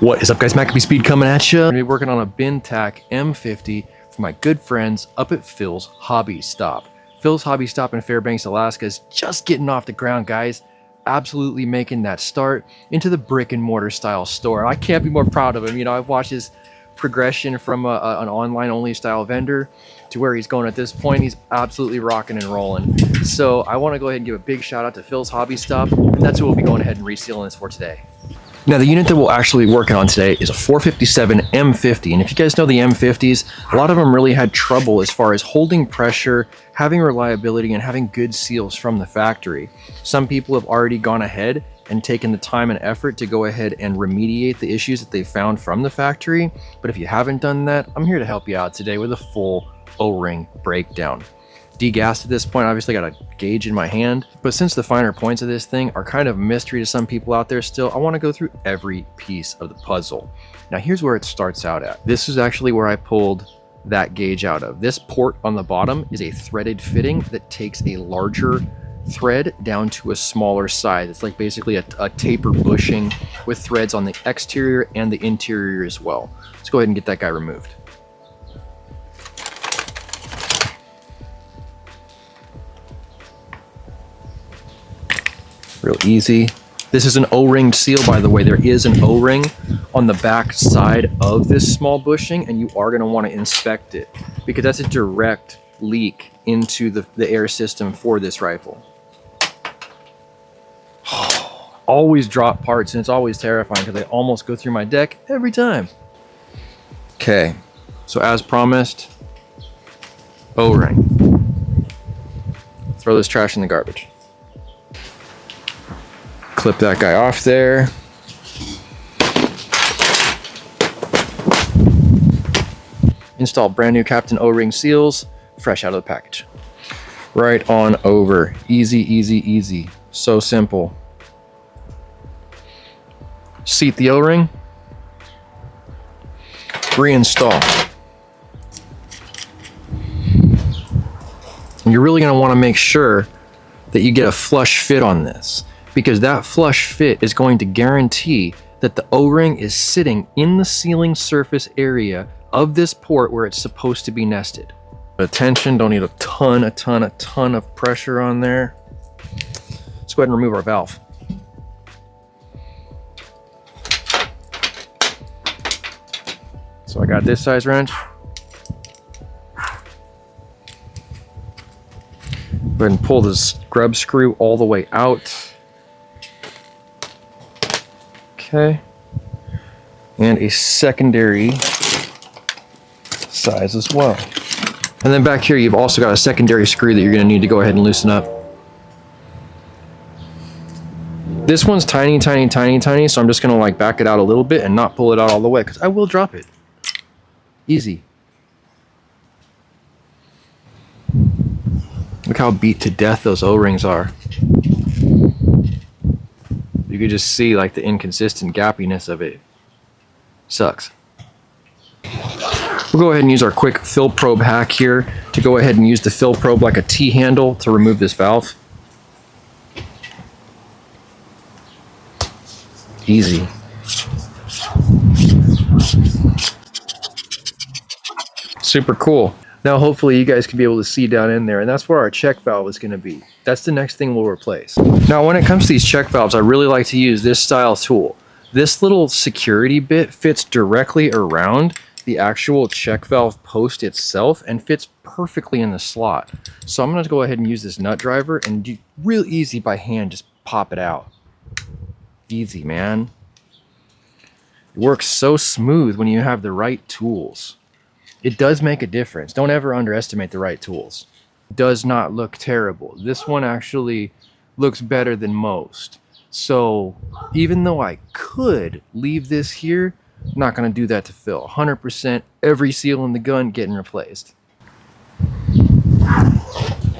What is up, guys? MACABESPEED coming at you. I'm gonna be working on a bin tack M50 for my good friends up at Phil's Hobby Stop. Phil's Hobby Stop in Fairbanks, Alaska is just getting off the ground, guys. Absolutely making that start into the brick and mortar style store. I can't be more proud of him. You know, I've watched his progression from an online only style vendor to where he's going at this point. He's absolutely rocking and rolling. So I want to go ahead and give a big shout out to Phil's Hobby Stop, and that's who we'll be going ahead and resealing this for today. Now, the unit that we'll actually be working on today is a 457 M50. And if you guys know the M50s, a lot of them really had trouble as far as holding pressure, having reliability, and having good seals from the factory. Some people have already gone ahead and taken the time and effort to go ahead and remediate the issues that they found from the factory. But if you haven't done that, I'm here to help you out today with a full O-ring breakdown. Degassed at this point, obviously got a gauge in my hand, but since the finer points of this thing are kind of a mystery to some people out there still, I want to go through every piece of the puzzle. Now here's where it starts out at. This is actually where I pulled that gauge out of. This port on the bottom is a threaded fitting that takes a larger thread down to a smaller size. It's like basically a taper bushing with threads on the exterior and the interior as well. Let's go ahead and get that guy removed. Real easy. This is an O-ringed seal, by the way. There is an O-ring on the back side of this small bushing, and you are going to want to inspect it because that's a direct leak into the air system for this rifle. Always drop parts, and it's always terrifying because they almost go through my deck every time. Okay, so as promised, O-ring. Throw this trash in the garbage. Clip that guy off there. Install brand new Captain O-ring seals, fresh out of the package. Right on over. Easy, easy, easy. So simple. Seat the O-ring. Reinstall. And you're really going to want to make sure that you get a flush fit on this, because that flush fit is going to guarantee that the O-ring is sitting in the sealing surface area of this port where it's supposed to be nested. Attention, don't need a ton of pressure on there. Let's go ahead and remove our valve. So I got this size wrench. Go ahead and pull the scrub screw all the way out. Okay, and a secondary size as well. And then back here, you've also got a secondary screw that you're going to need to go ahead and loosen up. This one's tiny, so I'm just going to like back it out a little bit and not pull it out all the way because I will drop it. Easy. Look how beat to death those O-rings are. You could just see like the inconsistent gappiness of it. Sucks. We'll go ahead and use our quick fill probe hack here to go ahead and use the fill probe like a T-handle to remove this valve. Easy. Super cool. Now hopefully you guys can be able to see down in there, and that's where our check valve is going to be. That's the next thing we'll replace. Now when it comes to these check valves, I really like to use this style tool. This little security bit fits directly around the actual check valve post itself and fits perfectly in the slot. So I'm going to go ahead and use this nut driver and do real easy by hand, just pop it out. Easy, man. It works so smooth when you have the right tools. It does make a difference. Don't ever underestimate the right tools. It does not look terrible. This one actually looks better than most. So even though I could leave this here, I'm not going to do that to Phil. 100% every seal in the gun getting replaced.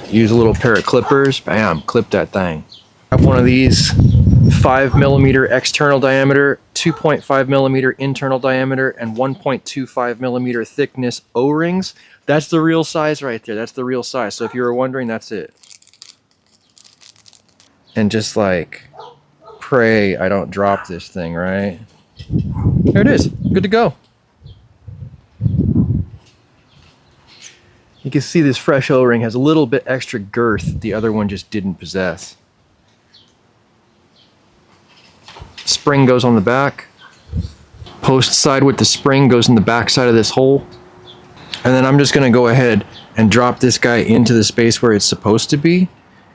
Use a little pair of clippers. Bam, clip that thing. I have one of these 5mm external diameter, 2.5mm internal diameter, and 1.25mm thickness O-rings. That's the real size right there. That's the real size. So if you were wondering, that's it. And just like pray I don't drop this thing, right? There it is, good to go. You can see this fresh O-ring has a little bit extra girth the other one just didn't possess. Spring goes on the back. Post side with the spring goes in the back side of this hole. And then I'm just gonna go ahead and drop this guy into the space where it's supposed to be,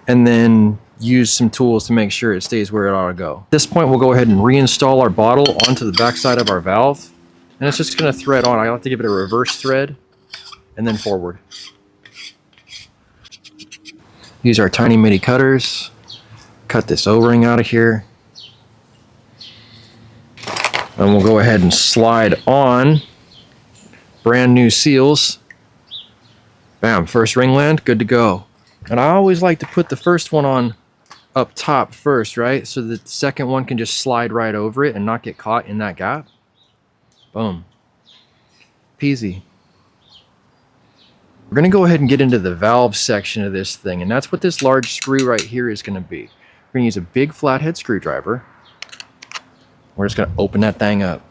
and then use some tools to make sure it stays where it ought to go. At this point, we'll go ahead and reinstall our bottle onto the back side of our valve. And it's just gonna thread on. I like to give it a reverse thread and then forward. Use our tiny midi cutters. Cut this O-ring out of here. And we'll go ahead and slide on brand new seals. Bam, first ring land, good to go. And I always like to put the first one on up top first, right? So that the second one can just slide right over it and not get caught in that gap. Boom. Peasy. We're gonna go ahead and get into the valve section of this thing, and that's what this large screw right here is gonna be. We're gonna use a big flathead screwdriver. We're just gonna open that thing up.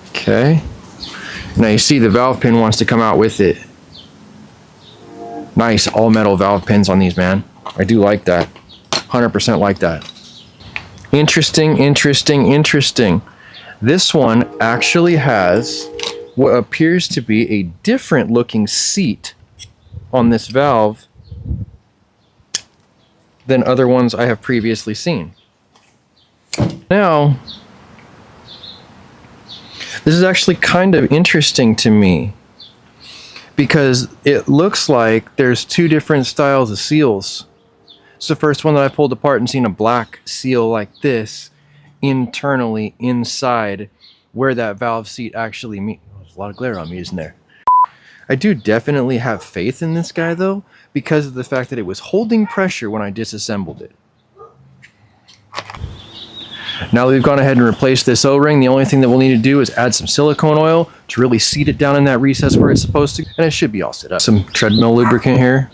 Okay. Now you see the valve pin wants to come out with it. Nice all metal valve pins on these, man. I do like that. 100% like that. Interesting, interesting, interesting. This one actually has what appears to be a different looking seat on this valve than other ones I have previously seen. Now, this is actually kind of interesting to me because it looks like there's two different styles of seals. It's the first one that I pulled apart and seen a black seal like this internally inside where that valve seat actually meets. There's a lot of glare on me, isn't there? I do definitely have faith in this guy though, because of the fact that it was holding pressure when I disassembled it. Now that we've gone ahead and replaced this O-ring, the only thing that we'll need to do is add some silicone oil to really seat it down in that recess where it's supposed to, and it should be all set up. Some treadmill lubricant here,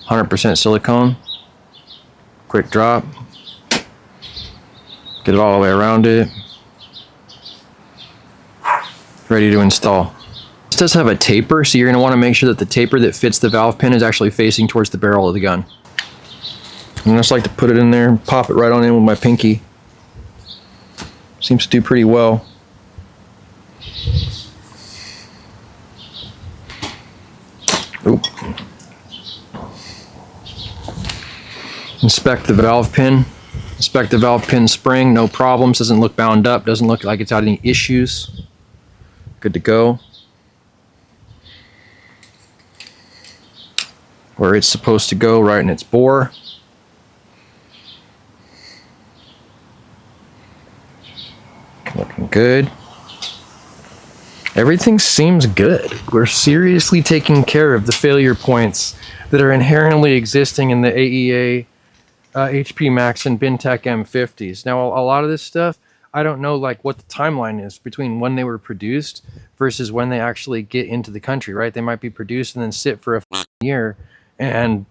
100% silicone. Quick drop. Get it all the way around it. Ready to install. This does have a taper, so you're going to want to make sure that the taper that fits the valve pin is actually facing towards the barrel of the gun. I just like to put it in there and pop it right on in with my pinky. Seems to do pretty well. Oop. Inspect the valve pin. Inspect the valve pin spring, no problems, doesn't look bound up, doesn't look like it's had any issues. Good to go. Where it's supposed to go, right in its bore. Looking good. Everything seems good. We're seriously taking care of the failure points that are inherently existing in the AEA HP Max and Bintech M50s. Now, a lot of this stuff, I don't know like what the timeline is between when they were produced versus when they actually get into the country, right? They might be produced and then sit for a year and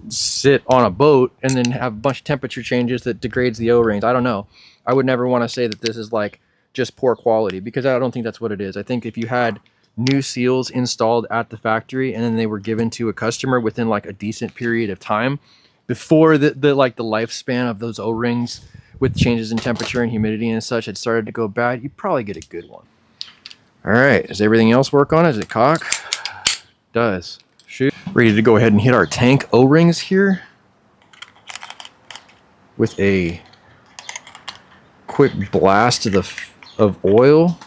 sit on a boat and then have a bunch of temperature changes that degrades the O-rings. I don't know. I would never want to say that this is like just poor quality, because I don't think that's what it is. I think if you had new seals installed at the factory and then they were given to a customer within like a decent period of time, before the lifespan of those O-rings with changes in temperature and humidity and such had started to go bad, you'd probably get a good one. All right, does everything else work on it? Does it cock? Does. Shoot. Ready to go ahead and hit our tank O-rings here with a quick blast of oil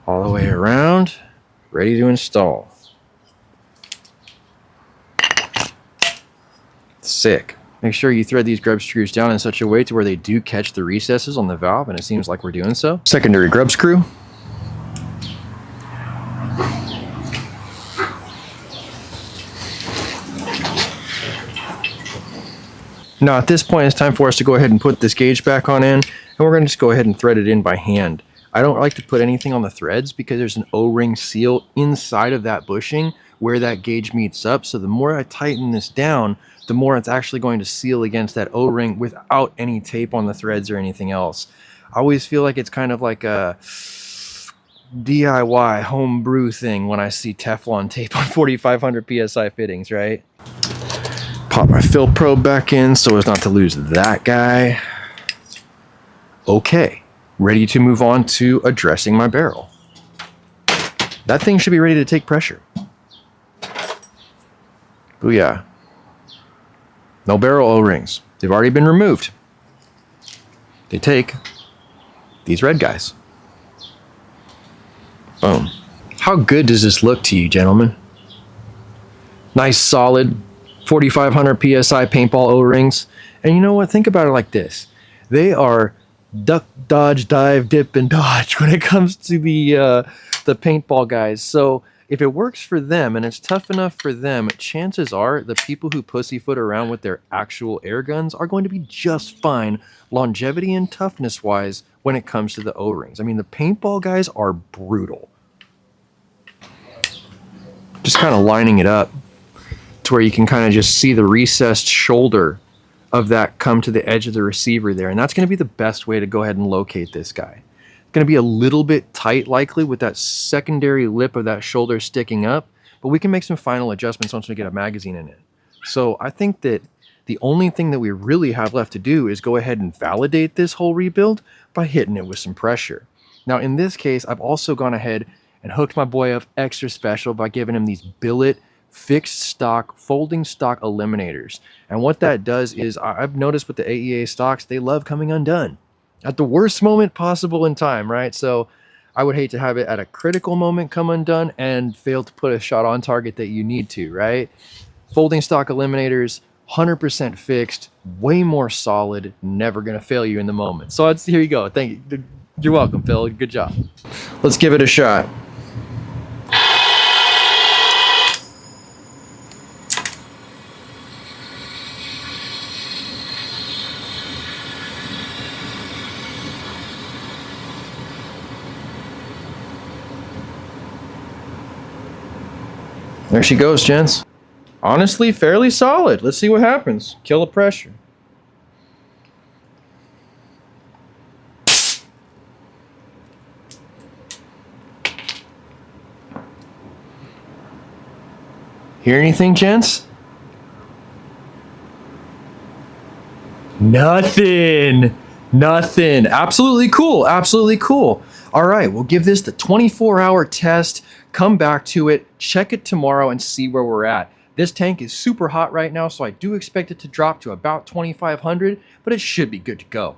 all the way around, ready to install. Sick. Make sure you thread these grub screws down in such a way to where they do catch the recesses on the valve, and it seems like we're doing so. Secondary grub screw. Now at this point, it's time for us to go ahead and put this gauge back on in, and we're going to just go ahead and thread it in by hand. I don't like to put anything on the threads because there's an O-ring seal inside of that bushing, where that gauge meets up. So the more I tighten this down, the more it's actually going to seal against that O-ring without any tape on the threads or anything else. I always feel like it's kind of like a DIY homebrew thing when I see Teflon tape on 4,500 PSI fittings, right? Pop my fill probe back in so as not to lose that guy. Okay, ready to move on to addressing my barrel. That thing should be ready to take pressure. Booyah. No barrel O-rings. They've already been removed. They take these red guys. Boom. How good does this look to you, gentlemen? Nice, solid 4,500 PSI paintball O-rings. And you know what? Think about it like this. They are duck, dodge, dive, dip, and dodge when it comes to the paintball guys. So if it works for them and it's tough enough for them, chances are the people who pussyfoot around with their actual air guns are going to be just fine longevity and toughness wise when it comes to the O-rings. I mean, the paintball guys are brutal. Just kind of lining it up to where you can kind of just see the recessed shoulder of that come to the edge of the receiver there. And that's going to be the best way to go ahead and locate this guy. It's going to be a little bit tight likely with that secondary lip of that shoulder sticking up, but we can make some final adjustments once we get a magazine in it. So I think that the only thing that we really have left to do is go ahead and validate this whole rebuild by hitting it with some pressure. Now in this case, I've also gone ahead and hooked my boy up extra special by giving him these billet fixed stock, folding stock eliminators. And what that does is, I've noticed with the AEA stocks, they love coming undone at the worst moment possible in time, right? So I would hate to have it at a critical moment come undone and fail to put a shot on target that you need to, right? Folding stock eliminators, 100% fixed, way more solid, never gonna fail you in the moment. So here you go. Thank you. You're welcome, Phil. Good job. Let's give it a shot. There she goes, gents. Honestly, fairly solid. Let's see what happens. Kill the pressure. Hear anything, gents? Nothing. Nothing. Absolutely cool. Absolutely cool. All right, we'll give this the 24-hour test. Come back to it, check it tomorrow, and see where we're at. This tank is super hot right now, so I do expect it to drop to about 2,500, but it should be good to go.